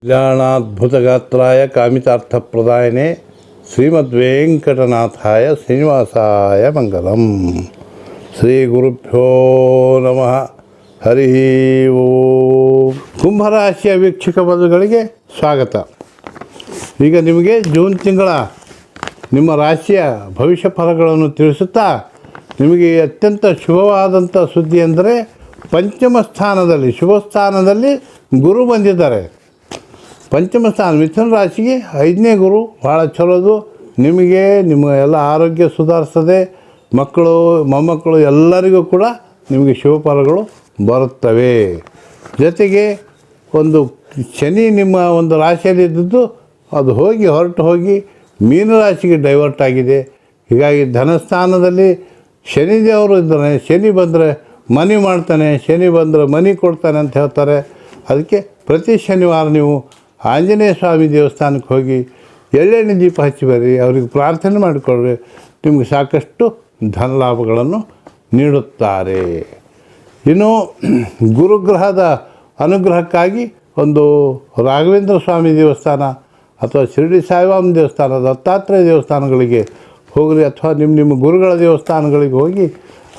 ಕಲ್ಯಾಣಾದ್ಭುತಗಾತ್ರಾಯ ಕಾಮಿತಾರ್ಥಪ್ರದಾಯನೆ ಶ್ರೀಮದ್ವೆಂಕಟನಾಥಾಯ ಶ್ರೀನಿವಾಸಾಯ ಮಂಗಲಂ. ಶ್ರೀ ಗುರುಭ್ಯೋ ನಮಃ. ಹರಿ ಓಂ. ಕುಂಭರಾಶಿಯ ವೀಕ್ಷಕ ಬಂಧುಗಳಿಗೆ ಸ್ವಾಗತ. ಈಗ ನಿಮಗೆ ಜೂನ್ ತಿಂಗಳ ನಿಮ್ಮ ರಾಶಿಯ ಭವಿಷ್ಯ ಫಲಗಳನ್ನು ತಿಳಿಸುತ್ತಾ ನಿಮಗೆ ಅತ್ಯಂತ ಶುಭವಾದಂಥ ಸುದ್ದಿ ಅಂದರೆ ಪಂಚಮ ಸ್ಥಾನದಲ್ಲಿ ಶುಭ ಸ್ಥಾನದಲ್ಲಿ ಗುರು ಬಂದಿದ್ದಾರೆ. ಪಂಚಮ ಸ್ಥಾನ ಮಿಥುನ ರಾಶಿಗೆ 5ನೇ ಗುರು ಭಾಳ ಚಲೋದು. ನಿಮಗೆ ನಿಮ್ಮ ಎಲ್ಲ ಆರೋಗ್ಯ ಸುಧಾರಿಸ್ತದೆ. ಮಕ್ಕಳು ಮೊಮ್ಮಕ್ಕಳು ಎಲ್ಲರಿಗೂ ಕೂಡ ನಿಮಗೆ ಶುಭ ಫಲಗಳು ಬರುತ್ತವೆ. ಜೊತೆಗೆ ಒಂದು ಶನಿ ನಿಮ್ಮ ಒಂದು ರಾಶಿಯಲ್ಲಿ ಇದ್ದದ್ದು ಅದು ಹೊರಟು ಹೋಗಿ ಮೀನರಾಶಿಗೆ ಡೈವರ್ಟ್ ಆಗಿದೆ. ಹೀಗಾಗಿ ಧನಸ್ಥಾನದಲ್ಲಿ ಶನಿದೇವರು ಇದ್ದಾನೆ. ಶನಿ ಬಂದರೆ ಮನಿ ಮಾಡ್ತಾನೆ, ಶನಿ ಬಂದರೆ ಮನಿ ಕೊಡ್ತಾನೆ ಅಂತ ಹೇಳ್ತಾರೆ. ಅದಕ್ಕೆ ಪ್ರತಿ ಶನಿವಾರ ನೀವು ಆಂಜನೇಯ ಸ್ವಾಮಿ ದೇವಸ್ಥಾನಕ್ಕೆ ಹೋಗಿ ಎಳ್ಳೆಣ್ಣೆ ದೀಪ ಹಚ್ಚಿ ಬರ್ರಿ, ಅವ್ರಿಗೆ ಪ್ರಾರ್ಥನೆ ಮಾಡಿಕೊಳ್ರಿ. ನಿಮಗೆ ಸಾಕಷ್ಟು ಧನ ಲಾಭಗಳನ್ನು ನೀಡುತ್ತಾರೆ. ಇನ್ನು ಗುರುಗ್ರಹದ ಅನುಗ್ರಹಕ್ಕಾಗಿ ಒಂದು ರಾಘವೇಂದ್ರ ಸ್ವಾಮಿ ದೇವಸ್ಥಾನ ಅಥವಾ ಶಿರಡಿ ಸಾಯಿಬಾಬಾ ದೇವಸ್ಥಾನ, ದತ್ತಾತ್ರೇಯ ದೇವಸ್ಥಾನಗಳಿಗೆ ಹೋಗ್ರಿ, ಅಥವಾ ನಿಮ್ಮ ಗುರುಗಳ ದೇವಸ್ಥಾನಗಳಿಗೆ ಹೋಗಿ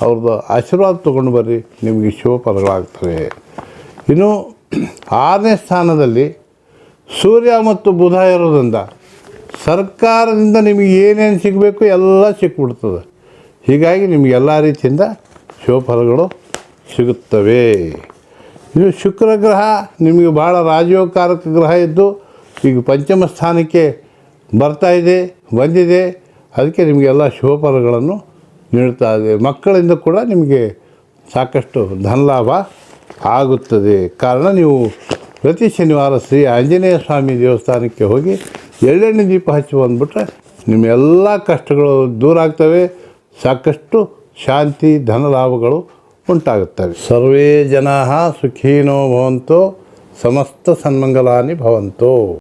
ಅವ್ರದ್ದು ಆಶೀರ್ವಾದ ತೊಗೊಂಡು ಬರ್ರಿ. ನಿಮಗೆ ಶುಭ ಫಲಗಳಾಗ್ತವೆ. ಇನ್ನು 6ನೇ ಸ್ಥಾನದಲ್ಲಿ ಸೂರ್ಯ ಮತ್ತು ಬುಧ ಇರೋದ್ರಿಂದ ಸರ್ಕಾರದಿಂದ ನಿಮಗೆ ಏನೇನು ಸಿಗಬೇಕು ಎಲ್ಲ ಸಿಕ್ಬಿಡ್ತದೆ. ಹೀಗಾಗಿ ನಿಮಗೆ ಎಲ್ಲ ರೀತಿಯಿಂದ ಶುಭ ಫಲಗಳು ಸಿಗುತ್ತವೆ. ಇನ್ನು ಶುಕ್ರ ಗ್ರಹ ನಿಮಗೆ ಭಾಳ ರಾಜಯೋಗಕಾರಕ ಗ್ರಹ ಇದ್ದು ಈಗ ಪಂಚಮ ಸ್ಥಾನಕ್ಕೆ ಬಂದಿದೆ. ಅದಕ್ಕೆ ನಿಮಗೆಲ್ಲ ಶುಭ ಫಲಗಳನ್ನು ನೀಡ್ತಾ ಇದೆ. ಮಕ್ಕಳಿಂದ ಕೂಡ ನಿಮಗೆ ಸಾಕಷ್ಟು ಧನಲಾಭ ಆಗುತ್ತದೆ. ಕಾರಣ ನೀವು ಪ್ರತಿ ಶನಿವಾರ ಶ್ರೀ ಆಂಜನೇಯ ಸ್ವಾಮಿ ದೇವಸ್ಥಾನಕ್ಕೆ ಹೋಗಿ ಎಳ್ಳೆಣ್ಣೆ ದೀಪ ಹಚ್ಚಿ ಬಂದುಬಿಟ್ರೆ ನಿಮ್ಮ ಎಲ್ಲ ಕಷ್ಟಗಳು ದೂರ ಆಗ್ತವೆ. ಸಾಕಷ್ಟು ಶಾಂತಿ ಧನಲಾಭಗಳು ಉಂಟಾಗುತ್ತವೆ. ಸರ್ವೇ ಜನಾಃ ಸುಖೀನೋ ಭವಂತು, ಸಮಸ್ತ ಸನ್ಮಂಗಲಾನಿ ಭವಂತು.